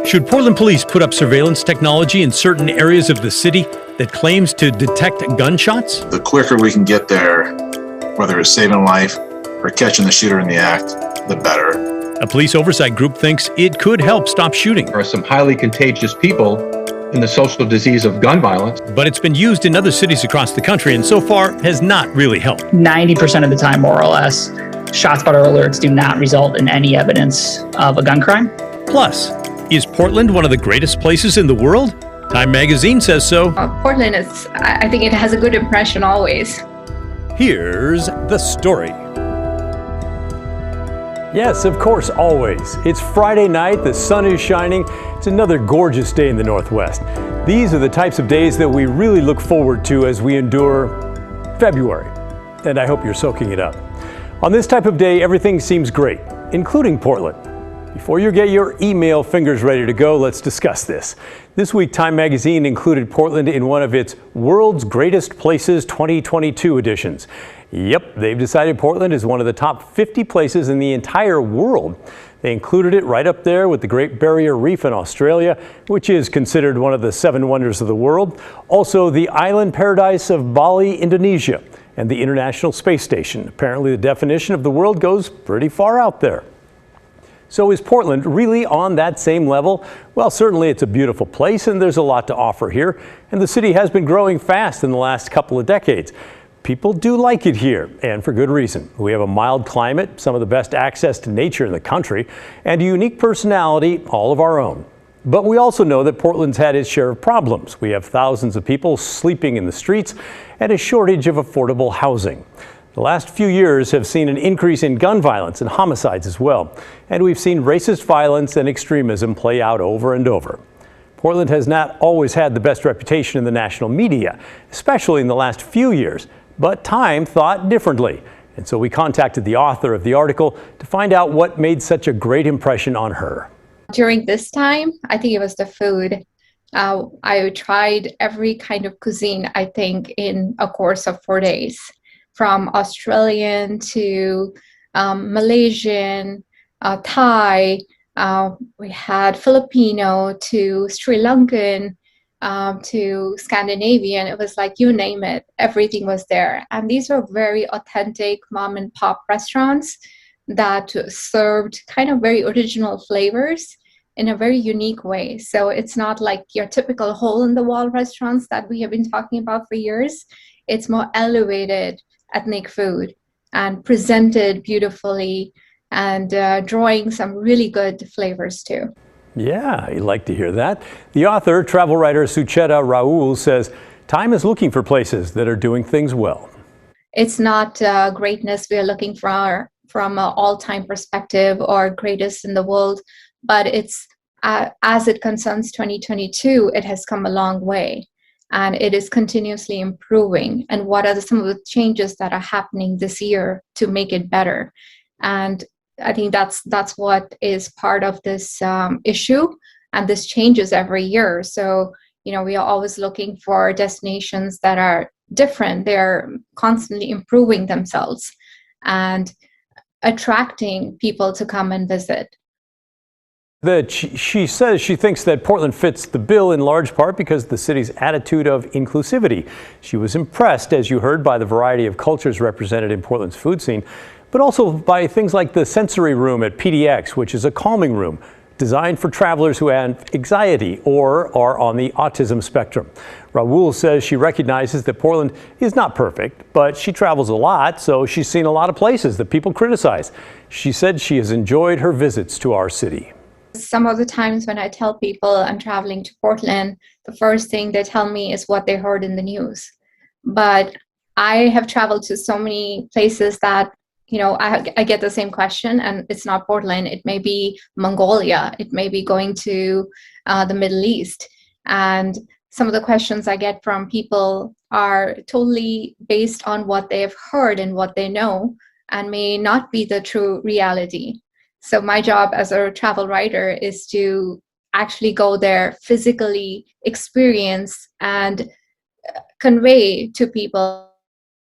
Should Portland police put up surveillance technology in certain areas of the city that claims to detect gunshots? The quicker we can get there, whether it's saving life or catching the shooter in the act, the better. A police oversight group thinks it could help stop shooting. There are some highly contagious people in the social disease of gun violence. But it's been used in other cities across the country and so far has not really helped. 90% of the time, more or less, ShotSpotter alerts do not result in any evidence of a gun crime. Plus, is Portland one of the greatest places in the world? Time magazine says so. Portland I think it has a good impression always. Here's the story. Yes, of course, always. It's Friday night, the sun is shining. It's another gorgeous day in the Northwest. These are the types of days that we really look forward to as we endure February. And I hope you're soaking it up. On this type of day, everything seems great, including Portland. Before you get your email fingers ready to go, let's discuss this. This week, Time magazine included Portland in one of its World's Greatest Places 2022 editions. Yep, they've decided Portland is one of the top 50 places in the entire world. They included it right up there with the Great Barrier Reef in Australia, which is considered one of the 7 wonders of the world. Also, the island paradise of Bali, Indonesia, and the International Space Station. Apparently, the definition of the world goes pretty far out there. So is Portland really on that same level? Well, certainly it's a beautiful place and there's a lot to offer here. And the city has been growing fast in the last couple of decades. People do like it here, and for good reason. We have a mild climate, some of the best access to nature in the country, and a unique personality all of our own. But we also know that Portland's had its share of problems. We have thousands of people sleeping in the streets and a shortage of affordable housing. The last few years have seen an increase in gun violence and homicides as well. And we've seen racist violence and extremism play out over and over. Portland has not always had the best reputation in the national media, especially in the last few years. But Time thought differently. And so we contacted the author of the article to find out what made such a great impression on her. During this time, I think it was the food. I tried every kind of cuisine, I think, in a course of 4 days. From Australian to Malaysian, Thai, we had Filipino to Sri Lankan to Scandinavian. It was like you name it, everything was there. And these were very authentic mom and pop restaurants that served kind of very original flavors in a very unique way. So it's not like your typical hole in the wall restaurants that we have been talking about for years. It's more elevated ethnic food and presented beautifully and drawing some really good flavors too. Yeah, you'd like to hear that. The author, travel writer Sucheta Raul says Time is looking for places that are doing things well. It's not greatness we are looking for from an all-time perspective or greatest in the world, but it's as it concerns 2022, it has come a long way. And it is continuously improving. And what are some of the changes that are happening this year to make it better? And I think that's what is part of this issue. And this changes every year. So, we are always looking for destinations that are different. They're constantly improving themselves and attracting people to come and visit. She says she thinks that Portland fits the bill in large part because of the city's attitude of inclusivity. She was impressed, as you heard, by the variety of cultures represented in Portland's food scene, but also by things like the sensory room at PDX, which is a calming room designed for travelers who have anxiety or are on the autism spectrum. Raul says she recognizes that Portland is not perfect, but she travels a lot, so she's seen a lot of places that people criticize. She said she has enjoyed her visits to our city. Some of the times when I tell people I'm traveling to Portland, the first thing they tell me is what they heard in the news. But I have traveled to so many places that, I get the same question, and it's not Portland. It may be Mongolia. It may be going to the Middle East. And some of the questions I get from people are totally based on what they have heard and what they know, and may not be the true reality. So my job as a travel writer is to actually go there, physically experience and convey to people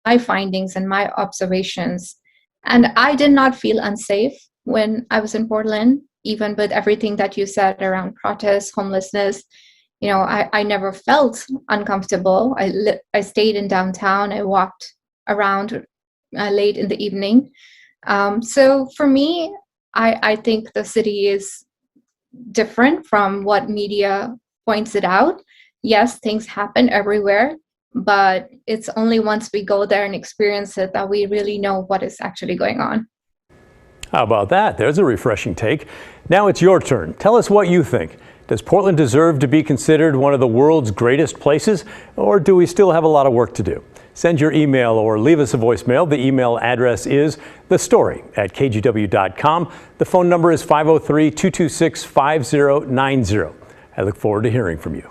my findings and my observations. And I did not feel unsafe when I was in Portland. even with everything that you said around protests, homelessness, I never felt uncomfortable. I stayed in downtown. I walked around late in the evening. So for me, I think the city is different from what media points it out. Yes, things happen everywhere, but it's only once we go there and experience it that we really know what is actually going on. How about that? There's a refreshing take. Now it's your turn. Tell us what you think. Does Portland deserve to be considered one of the world's greatest places, or do we still have a lot of work to do? Send your email or leave us a voicemail. The email address is thestory@kgw.com. The phone number is 503-226-5090. I look forward to hearing from you.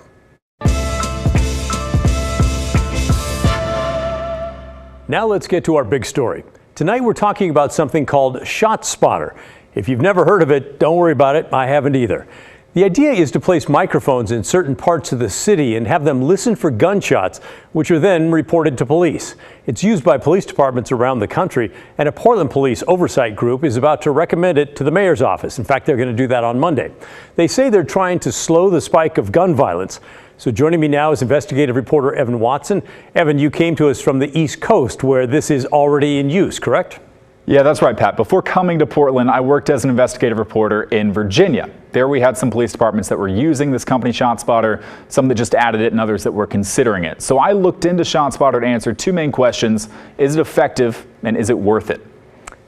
Now let's get to our big story. Tonight we're talking about something called ShotSpotter. If you've never heard of it, don't worry about it. I haven't either. The idea is to place microphones in certain parts of the city and have them listen for gunshots, which are then reported to police. It's used by police departments around the country, and a Portland police oversight group is about to recommend it to the mayor's office. In fact, they're going to do that on Monday. They say they're trying to slow the spike of gun violence. So joining me now is investigative reporter Evan Watson. Evan, you came to us from the East Coast, where this is already in use, correct? Yeah, that's right, Pat. Before coming to Portland, I worked as an investigative reporter in Virginia. There we had some police departments that were using this company ShotSpotter, some that just added it and others that were considering it. So I looked into ShotSpotter to answer two main questions. Is it effective and is it worth it?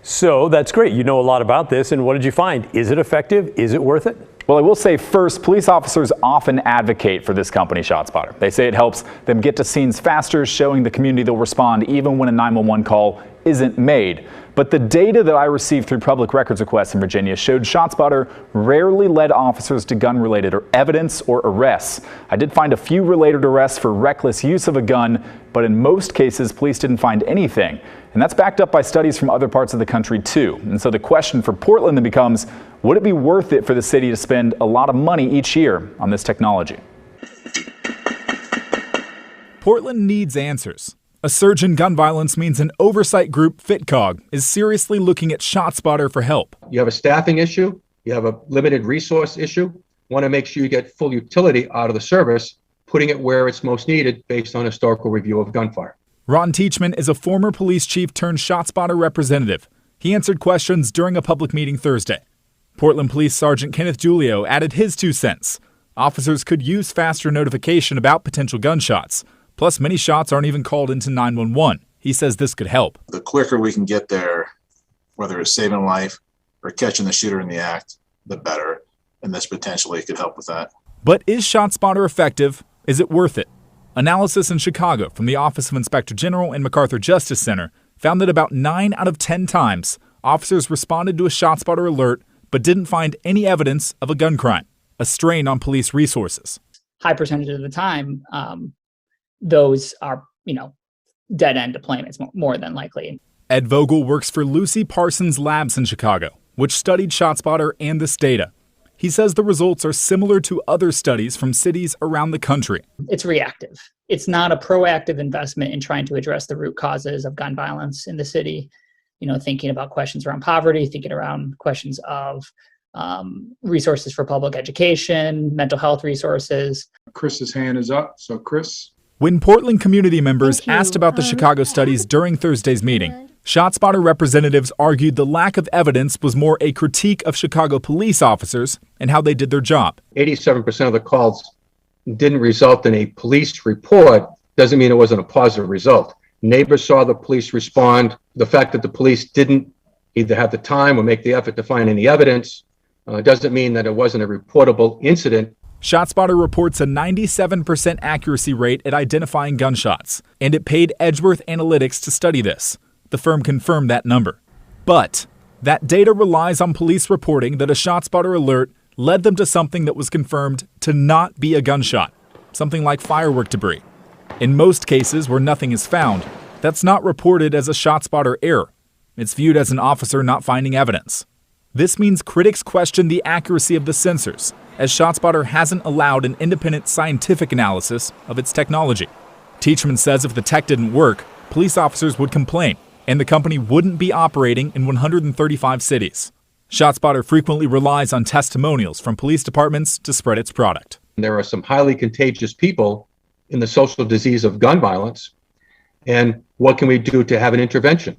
So that's great. You know a lot about this. And what did you find? Is it effective? Is it worth it? Well, I will say first, police officers often advocate for this company ShotSpotter. They say it helps them get to scenes faster, showing the community they'll respond even when a 911 call isn't made. But the data that I received through public records requests in Virginia showed ShotSpotter rarely led officers to gun-related evidence or arrests. I did find a few related arrests for reckless use of a gun, but in most cases, police didn't find anything. And that's backed up by studies from other parts of the country too. And so the question for Portland then becomes, would it be worth it for the city to spend a lot of money each year on this technology? Portland needs answers. A surge in gun violence means an oversight group, FitCog, is seriously looking at ShotSpotter for help. You have a staffing issue, you have a limited resource issue, want to make sure you get full utility out of the service, putting it where it's most needed based on historical review of gunfire. Ron Teachman is a former police chief turned ShotSpotter representative. He answered questions during a public meeting Thursday. Portland Police Sergeant Kenneth Giulio added his 2 cents. Officers could use faster notification about potential gunshots. Plus, many shots aren't even called into 911. He says this could help. The quicker we can get there, whether it's saving life or catching the shooter in the act, the better. And this potentially could help with that. But is ShotSpotter effective? Is it worth it? Analysis in Chicago from the Office of Inspector General and MacArthur Justice Center found that about 9 out of 10 times, officers responded to a ShotSpotter alert but didn't find any evidence of a gun crime, a strain on police resources. High percentage of the time, those are, dead-end deployments more than likely. Ed Vogel works for Lucy Parsons Labs in Chicago, which studied ShotSpotter and this data. He says the results are similar to other studies from cities around the country. It's reactive. It's not a proactive investment in trying to address the root causes of gun violence in the city. Thinking about questions around poverty, thinking around questions of resources for public education, mental health resources. Chris's hand is up. So, Chris. When Portland community members asked about the Chicago studies during Thursday's meeting, ShotSpotter representatives argued the lack of evidence was more a critique of Chicago police officers and how they did their job. 87% of the calls didn't result in a police report. Doesn't mean it wasn't a positive result. Neighbors saw the police respond. The fact that the police didn't either have the time or make the effort to find any evidence doesn't mean that it wasn't a reportable incident. ShotSpotter reports a 97% accuracy rate at identifying gunshots, and it paid Edgeworth Analytics to study this. The firm confirmed that number. But that data relies on police reporting that a ShotSpotter alert led them to something that was confirmed to not be a gunshot, something like firework debris. In most cases where nothing is found, that's not reported as a ShotSpotter error. It's viewed as an officer not finding evidence. This means critics question the accuracy of the sensors, as ShotSpotter hasn't allowed an independent scientific analysis of its technology. Teachman says if the tech didn't work, police officers would complain, and the company wouldn't be operating in 135 cities. ShotSpotter frequently relies on testimonials from police departments to spread its product. There are some highly contagious people in the social disease of gun violence. And what can we do to have an intervention?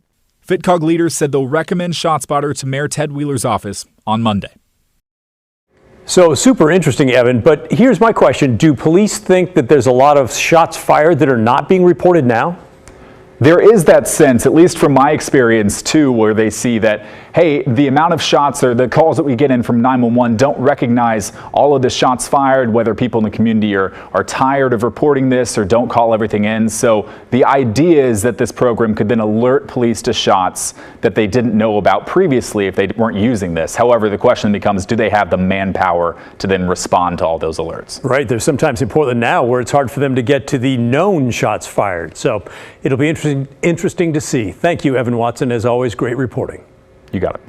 FitCog leaders said they'll recommend ShotSpotter to Mayor Ted Wheeler's office on Monday. So super interesting, Evan, but here's my question. Do police think that there's a lot of shots fired that are not being reported now? There is that sense, at least from my experience too, where they see that, hey, the amount of shots or the calls that we get in from 911 don't recognize all of the shots fired, whether people in the community are tired of reporting this or don't call everything in. So the idea is that this program could then alert police to shots that they didn't know about previously if they weren't using this. However, the question becomes, do they have the manpower to then respond to all those alerts? Right. There's sometimes in Portland now where it's hard for them to get to the known shots fired. So it'll be interesting to see. Thank you, Evan Watson. As always, great reporting. You got it.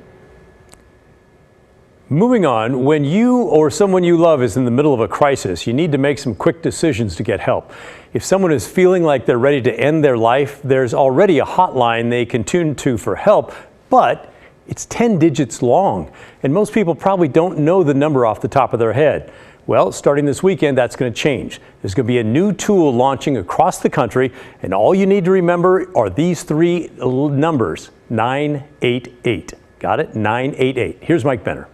Moving on, when you or someone you love is in the middle of a crisis, you need to make some quick decisions to get help. If someone is feeling like they're ready to end their life, there's already a hotline they can tune to for help, but it's 10 digits long, and most people probably don't know the number off the top of their head. Well, starting this weekend, that's going to change. There's going to be a new tool launching across the country, and all you need to remember are these three numbers, 988. Got it? 988. Here's Mike Benner.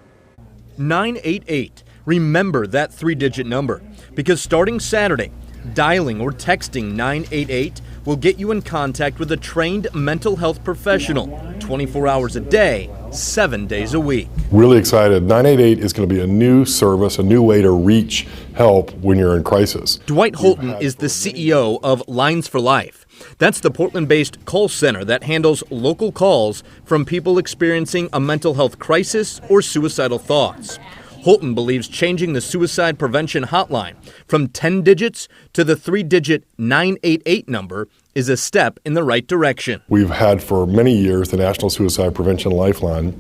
988. Remember that three-digit number, because starting Saturday, dialing or texting 988 will get you in contact with a trained mental health professional 24 hours a day, 7 days a week. Really excited. 988 is going to be a new service, a new way to reach help when you're in crisis. Dwight Holton is the CEO of Lines for Life. That's the Portland-based call center that handles local calls from people experiencing a mental health crisis or suicidal thoughts. Holton believes changing the suicide prevention hotline from 10 digits to the three-digit 988 number is a step in the right direction. We've had for many years the National Suicide Prevention Lifeline.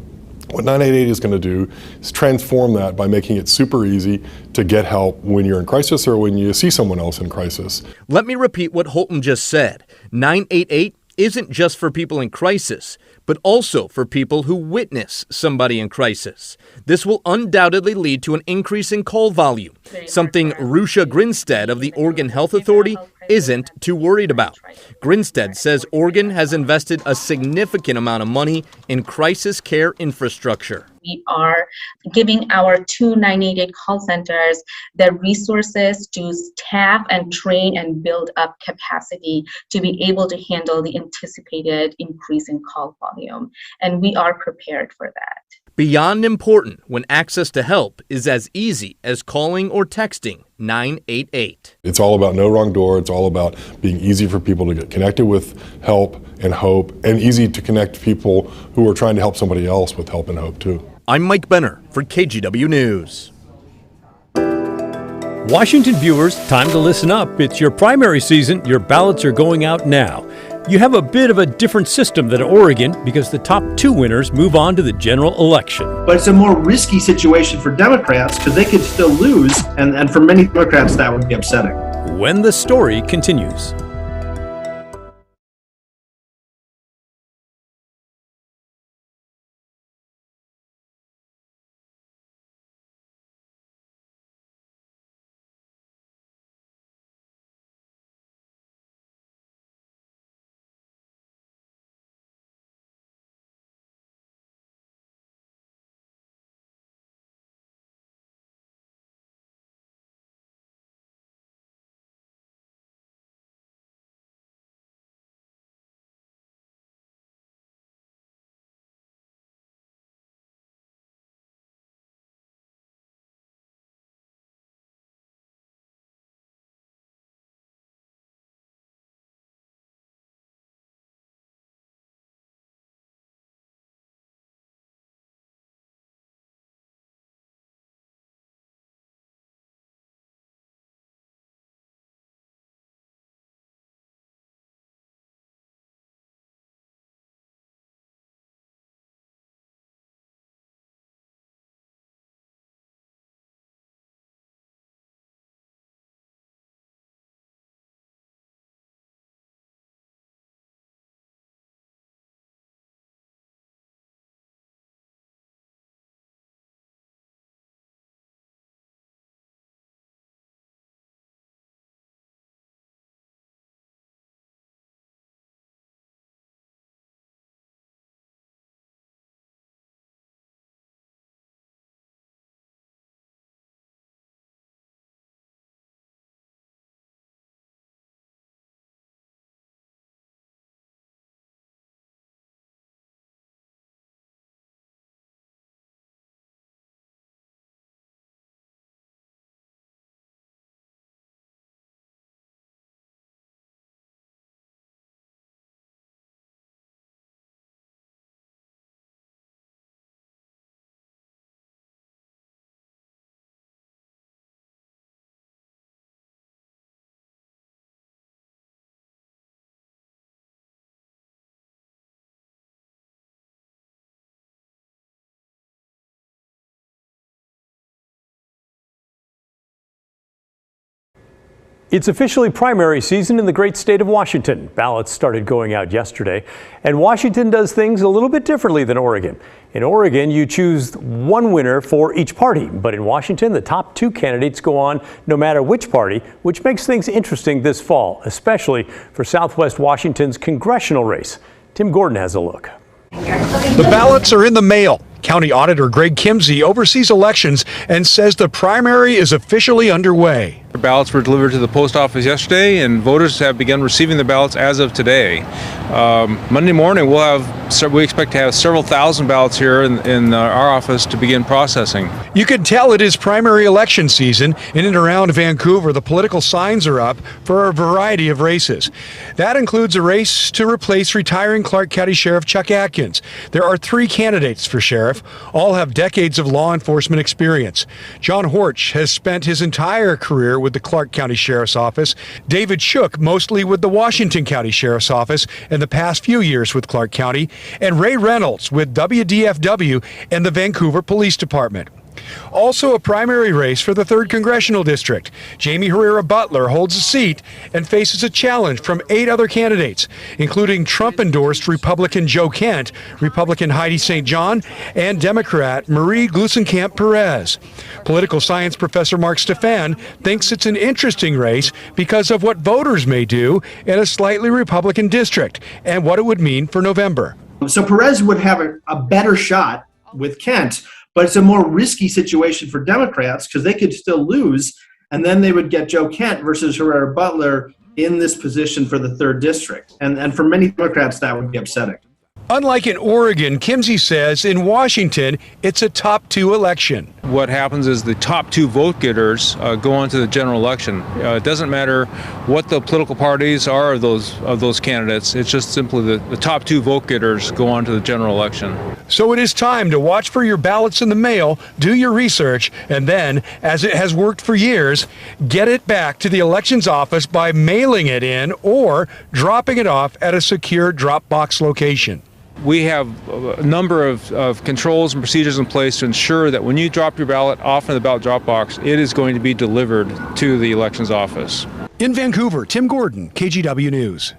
What 988 is going to do is transform that by making it super easy to get help when you're in crisis or when you see someone else in crisis. Let me repeat what Holton just said. 988 isn't just for people in crisis, but also for people who witness somebody in crisis. This will undoubtedly lead to an increase in call volume, something Rusha Grinstead of the Oregon Health Authority isn't too worried about. Grinstead says Oregon has invested a significant amount of money in crisis care infrastructure. We are giving our two 988 call centers the resources to staff and train and build up capacity to be able to handle the anticipated increase in call volume. And we are prepared for that. Beyond important when access to help is as easy as calling or texting 988. It's all about no wrong door. It's all about being easy for people to get connected with help and hope, and easy to connect people who are trying to help somebody else with help and hope too. I'm Mike Benner for KGW News. Washington viewers, time to listen up. It's your primary season. Your ballots are going out now. You have a bit of a different system than Oregon because the top two winners move on to the general election. But it's a more risky situation for Democrats because they could still lose, and for many Democrats that would be upsetting. When the story continues. It's officially primary season in the great state of Washington. Ballots started going out yesterday, and Washington does things a little bit differently than Oregon. In Oregon, you choose one winner for each party, but in Washington, the top two candidates go on no matter which party, which makes things interesting this fall, especially for Southwest Washington's congressional race. Tim Gordon has a look. The ballots are in the mail. County Auditor Greg Kimsey oversees elections and says the primary is officially underway. The ballots were delivered to the post office yesterday, and voters have begun receiving the ballots as of today. Monday morning, we expect to have several thousand ballots here in our office to begin processing. You can tell it is primary election season. In and around Vancouver, the political signs are up for a variety of races. That includes a race to replace retiring Clark County Sheriff Chuck Atkins. There are 3 candidates for sheriff. All have decades of law enforcement experience. John Horch has spent his entire career with the Clark County Sheriff's Office. David Shook mostly with the Washington County Sheriff's Office and the past few years with Clark County. And Ray Reynolds with WDFW and the Vancouver Police Department. Also a primary race for the 3rd Congressional District. Jamie Herrera Butler holds a seat and faces a challenge from 8 other candidates, including Trump-endorsed Republican Joe Kent, Republican Heidi St. John, and Democrat Marie Glusenkamp Perez. Political science professor Mark Stefan thinks it's an interesting race because of what voters may do in a slightly Republican district and what it would mean for November. So Perez would have a better shot with Kent, but it's a more risky situation for Democrats because they could still lose, and then they would get Joe Kent versus Herrera Butler in this position for the 3rd district. And for many Democrats, that would be upsetting. Unlike in Oregon, Kimsey says in Washington, it's a top 2 election. What happens is the top 2 vote getters go on to the general election. It doesn't matter what the political parties are of those candidates. It's just simply the top 2 vote getters go on to the general election. So it is time to watch for your ballots in the mail, do your research, and then, as it has worked for years, get it back to the elections office by mailing it in or dropping it off at a secure drop box location. We have a number of controls and procedures in place to ensure that when you drop your ballot off in the ballot drop box, it is going to be delivered to the elections office. In Vancouver, Tim Gordon, KGW News.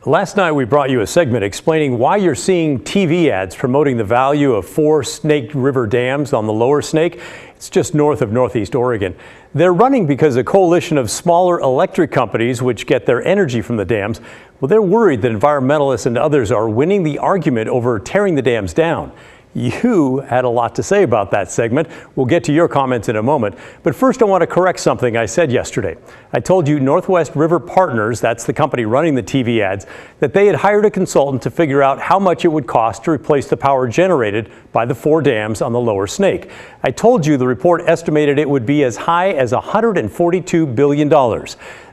Last night we brought you a segment explaining why you're seeing TV ads promoting the value of 4 Snake River dams on the Lower Snake. It's just north of Northeast Oregon. They're running because a coalition of smaller electric companies which get their energy from the dams, well, they're worried that environmentalists and others are winning the argument over tearing the dams down. You had a lot to say about that segment. We'll get to your comments in a moment. But first, I want to correct something I said yesterday. I told you Northwest River Partners, that's the company running the TV ads, that they had hired a consultant to figure out how much it would cost to replace the power generated by the 4 dams on the Lower Snake. I told you the report estimated it would be as high as $142 billion.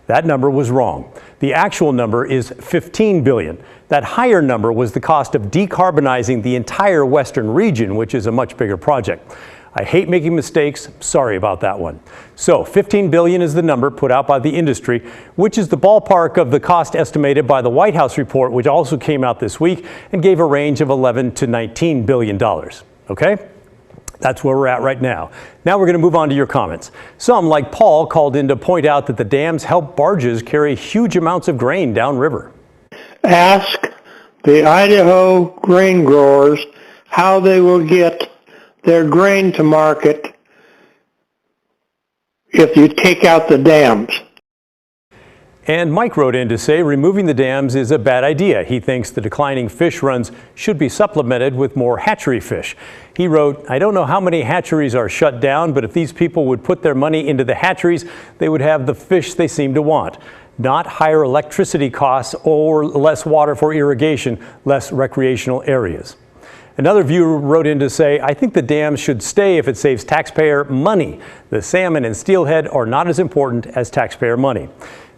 That number was wrong. The actual number is $15 billion. That higher number was the cost of decarbonizing the entire western region, which is a much bigger project. I hate making mistakes. Sorry about that one. So $15 billion is the number put out by the industry, which is the ballpark of the cost estimated by the White House report, which also came out this week and gave a range of $11 to $19 billion. Okay? That's where we're at right now. Now we're going to move on to your comments. Some, like Paul, called in to point out that the dams help barges carry huge amounts of grain downriver. Ask the Idaho grain growers how they will get their grain to market if you take out the dams. And Mike wrote in to say removing the dams is a bad idea. He thinks the declining fish runs should be supplemented with more hatchery fish. He wrote, I don't know how many hatcheries are shut down, but if these people would put their money into the hatcheries, they would have the fish they seem to want. Not higher electricity costs or less water for irrigation, less recreational areas. Another viewer wrote in to say, I think the dams should stay if it saves taxpayer money. The salmon and steelhead are not as important as taxpayer money.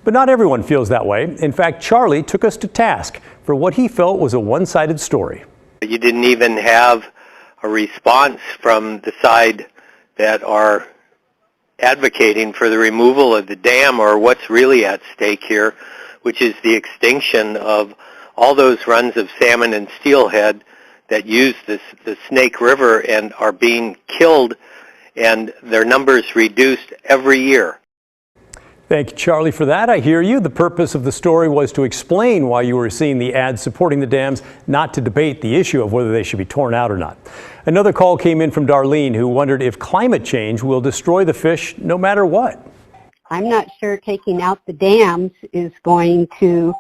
But not everyone feels that way. In fact, Charlie took us to task for what he felt was a one-sided story. You didn't even have a response from the side that are advocating for the removal of the dam or what's really at stake here, which is the extinction of all those runs of salmon and steelhead that use the Snake River and are being killed, and their numbers reduced every year. Thank you, Charlie, for that. I hear you. The purpose of the story was to explain why you were seeing the ads supporting the dams, not to debate the issue of whether they should be torn out or not. Another call came in from Darlene, who wondered if climate change will destroy the fish no matter what. I'm not sure taking out the dams is going to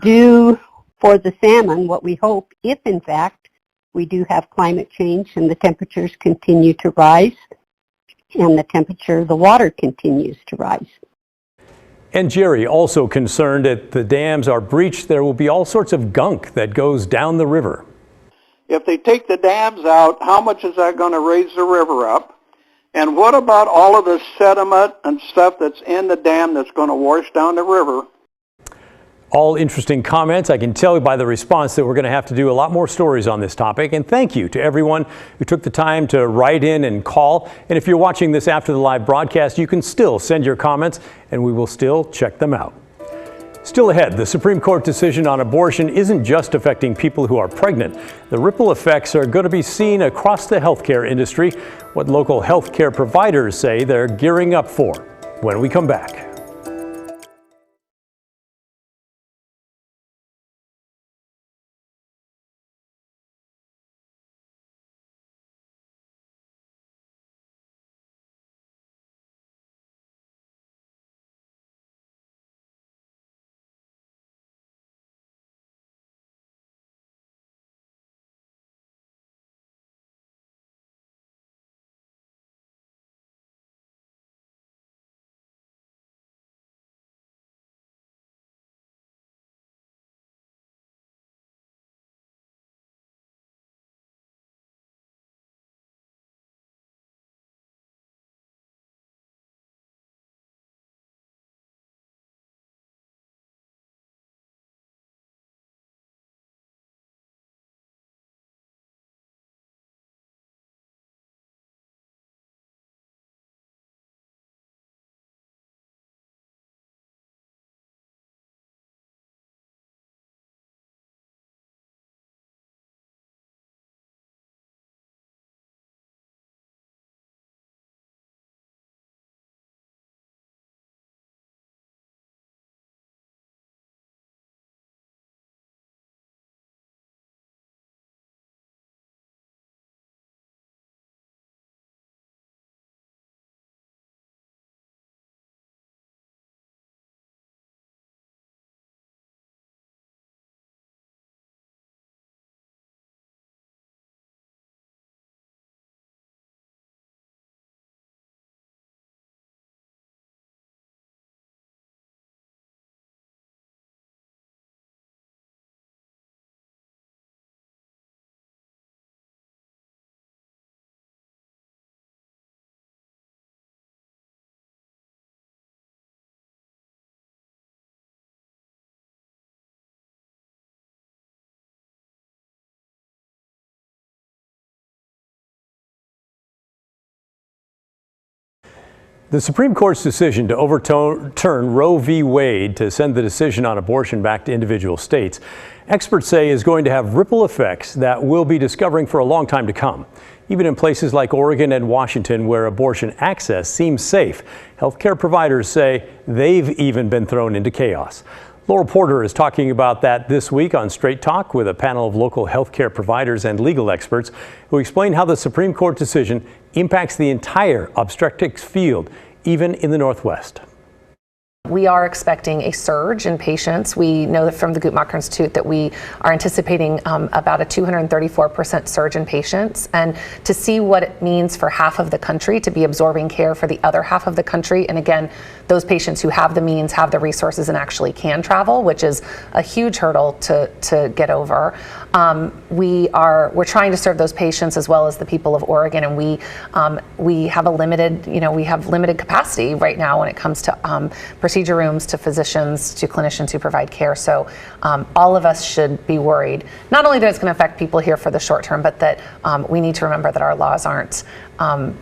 do for the salmon what we hope, if in fact we do have climate change and the temperatures continue to rise and the temperature of the water continues to rise. And Jerry also concerned that the dams are breached. There will be all sorts of gunk that goes down the river. If they take the dams out, how much is that going to raise the river up? And what about all of the sediment and stuff that's in the dam that's going to wash down the river? All interesting comments. I can tell by the response that we're going to have to do a lot more stories on this topic. And thank you to everyone who took the time to write in and call. And if you're watching this after the live broadcast, you can still send your comments and we will still check them out. Still ahead, the Supreme Court decision on abortion isn't just affecting people who are pregnant. The ripple effects are going to be seen across the healthcare industry, what local healthcare providers say they're gearing up for when we come back. The Supreme Court's decision to overturn Roe v. Wade to send the decision on abortion back to individual states, experts say is going to have ripple effects that we'll be discovering for a long time to come. Even in places like Oregon and Washington, where abortion access seems safe, healthcare providers say they've even been thrown into chaos. Laura Porter is talking about that this week on Straight Talk with a panel of local healthcare providers and legal experts who explain how the Supreme Court decision impacts the entire obstetrics field, even in the Northwest. We are expecting a surge in patients. We know that from the Guttmacher Institute that we are anticipating about a 234% surge in patients. And to see what it means for half of the country to be absorbing care for the other half of the country, and again, those patients who have the means, have the resources, and actually can travel, which is a huge hurdle to get over. We're trying to serve those patients as well as the people of Oregon, and we have limited capacity right now when it comes to procedure rooms, to physicians, to clinicians who provide care. So all of us should be worried, not only that it's going to affect people here for the short term, but that we need to remember that our laws aren't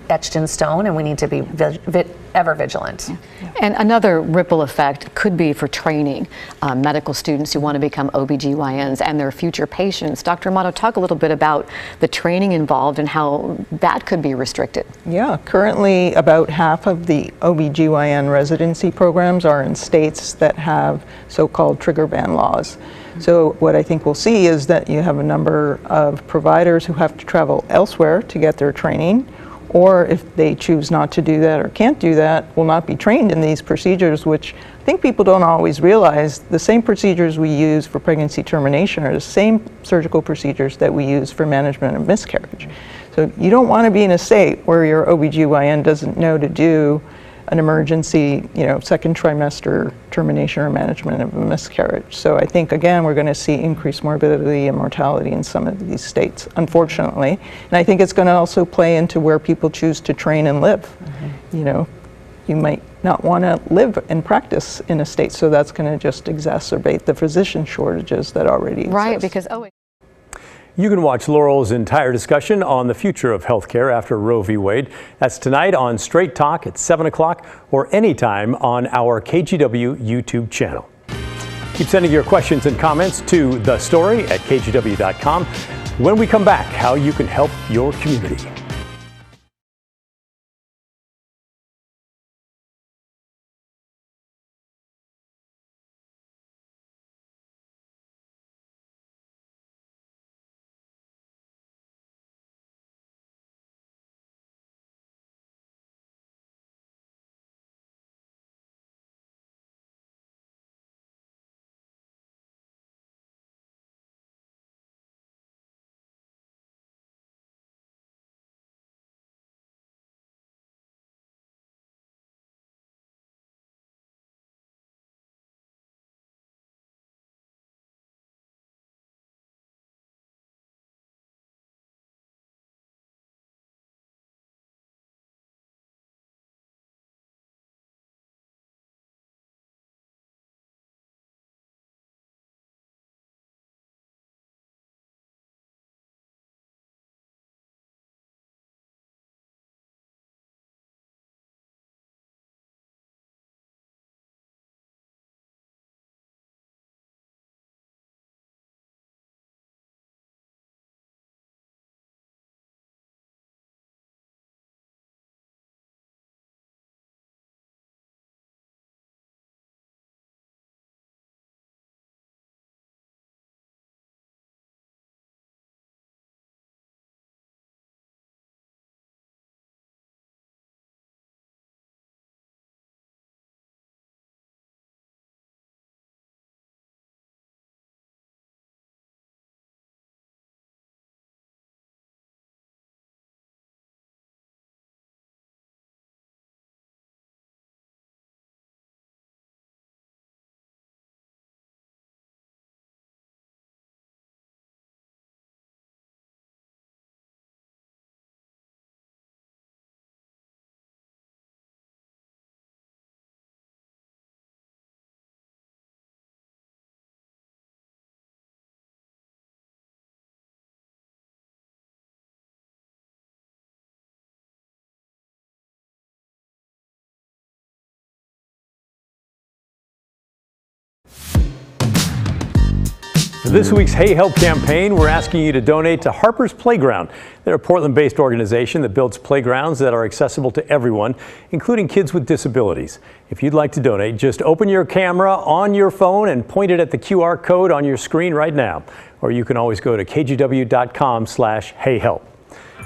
etched in stone, and we need to be ever vigilant. And another ripple effect could be for training medical students who want to become OBGYNs and their future patients. Dr. Amato, talk a little bit about the training involved and how that could be restricted. Yeah, currently about half of the OBGYN residency programs are in states that have so-called trigger ban laws. So what I think we'll see is that you have a number of providers who have to travel elsewhere to get their training, or if they choose not to do that or can't do that, will not be trained in these procedures, which I think people don't always realize. The same procedures we use for pregnancy termination are the same surgical procedures that we use for management of miscarriage. So you don't want to be in a state where your OBGYN doesn't know to do an emergency, second trimester termination or management of a miscarriage. So I think, again, we're going to see increased morbidity and mortality in some of these states, unfortunately. And I think it's going to also play into where people choose to train and live. You might not want to live and practice in a state, so that's going to just exacerbate the physician shortages that already exist. Right, because You can watch Laurel's entire discussion on the future of healthcare after Roe v. Wade. That's tonight on Straight Talk at 7 o'clock or anytime on our KGW YouTube channel. Keep sending your questions and comments to thestory@kgw.com. When we come back, how you can help your community. For this week's Hey Help campaign, we're asking you to donate to Harper's Playground. They're a Portland-based organization that builds playgrounds that are accessible to everyone, including kids with disabilities. If you'd like to donate, just open your camera on your phone and point it at the QR code on your screen right now. Or you can always go to kgw.com/heyhelp. Well,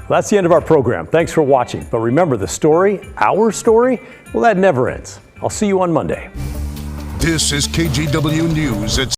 that's the end of our program. Thanks for watching. But remember, the story, our story, well, that never ends. I'll see you on Monday. This is KGW News at